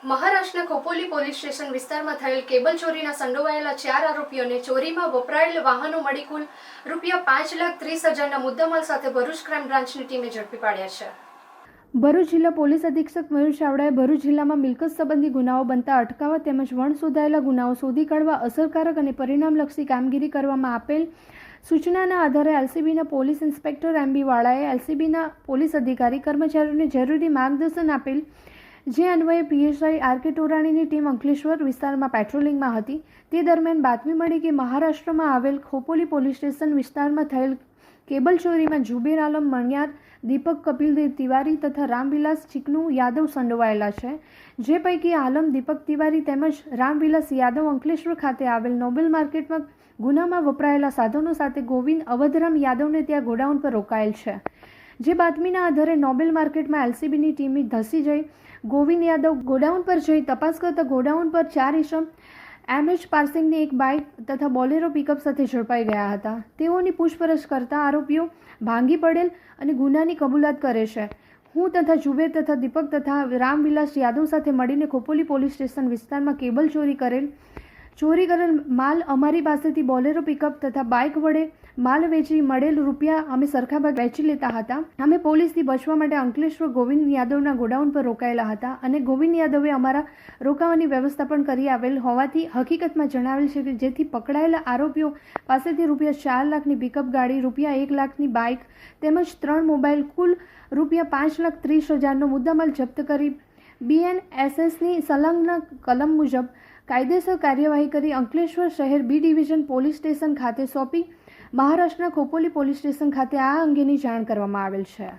મહારાષ્ટ્રના Khopoli police station વિસ્તારમાં થયેલ કેબલ ચોરીના સંડોવાયેલા 4 આરોપીઓને ચોરીમાં વપરાયેલ વાહનો મળી કુલ ₹5,30,000ના મુદ્દામાલ સાથે ભરૂચ ક્રાઇમ બ્રાન્ચની ટીમે ઝડપી પાડ્યા છે. ભરૂચ જિલ્લા પોલીસ અધિક્ષક મયુર ચાવડાએ ભરૂચ જિલ્લામાં મિલકત સંબંધી ગુનાઓ બનતા અટકાવવા તેમજ વણશોધાયેલા ગુનાઓ શોધી કાઢવા અસરકારક અને પરિણામલક્ષી કામગીરી કરવામાં આપેલ સૂચનાના આધારે એલસીબીના પોલીસ ઇન્સ્પેક્ટર એમબી વાળાએ એલસીબીના પોલીસ અધિકારી કર્મચારીઓને જરૂરી માર્ગદર્શન આપેલ, જે અન્વયે પીએસઆઈ આર.કે. ટોરાણીની ટીમ અંકલેશ્વર વિસ્તારમાં પેટ્રોલિંગમાં હતી. તે દરમિયાન બાતમી મળી કે મહારાષ્ટ્રમાં આવેલ ખોપોલી પોલીસ સ્ટેશન વિસ્તારમાં થયેલ કેબલ ચોરીમાં જુબેર આલમ મણિયાર, દીપક કપિલદેવ તિવારી તથા રામવિલાસ ચીકનુ યાદવ સંડોવાયેલા છે. જે પૈકી આલમ, દીપક તિવારી તેમજ રામવિલાસ યાદવ અંકલેશ્વર ખાતે આવેલ નોબેલ માર્કેટમાં ગુનામાં વપરાયેલા સાધનો સાથે ગોવિંદ અવધરામ યાદવને ત્યાં ગોડાઉન પર રોકાયેલ છે. જે બાતમીના આધારે નોબેલ માર્કેટમાં એલસીબીની ટીમ ધસી જઈ ગોવિંદ યાદવ ગોડાઉન પર જઈ તપાસ કરતા ગોડાઉન પર 4 ઇસમ એમએચ પાર્સિંગની એક બાઇક તથા બોલેરો પિકઅપ સાથે ઝડપાઈ ગયા હતા. તેઓની પૂછપરછ કરતા આરોપીઓ ભાંગી પડેલ અને ગુનાની કબૂલાત કરે છે. હું તથા જુબેર તથા દીપક તથા રામવિલાસ યાદવ સાથે મળીને ખોપોલી પોલીસ સ્ટેશન વિસ્તારમાં કેબલ ચોરી કરેલ માલ અમારી પાસેથી બોલેરો પિકઅપ તથા બાઇક વડે માલ વેચી મળેલ રૂપિયા અમે સરખા ભાગ વેચી લેતા હતા. અમે પોલીસથી બચવા માટે અંકલેશ્વર ગોવિંદ યાદવના ગોડાઉન પર રોકાયેલા હતા અને ગોવિંદ યાદવે અમારા રોકાવાની વ્યવસ્થા પણ કરી આવેલ હોવાથી હકીકતમાં જણાવેલ છે કે જેથી પકડાયેલા આરોપીઓ પાસેથી ₹4 લાખની પિકઅપ ગાડી, ₹1 લાખની બાઇક તેમજ 3 મોબાઈલ કુલ ₹5,30,000નો મુદ્દામાલ જપ્ત કરી બીએનએસએસની સંલગ્ન કલમ મુજબ કાયદેસર કાર્યવાહી કરી અંકલેશ્વર શહેર બી ડિવિઝન પોલીસ સ્ટેશન ખાતે સોંપી મહારાષ્ટ્રના ખોપોલી પોલીસ સ્ટેશન ખાતે આ અંગેની જાણ કરવામાં આવેલ છે.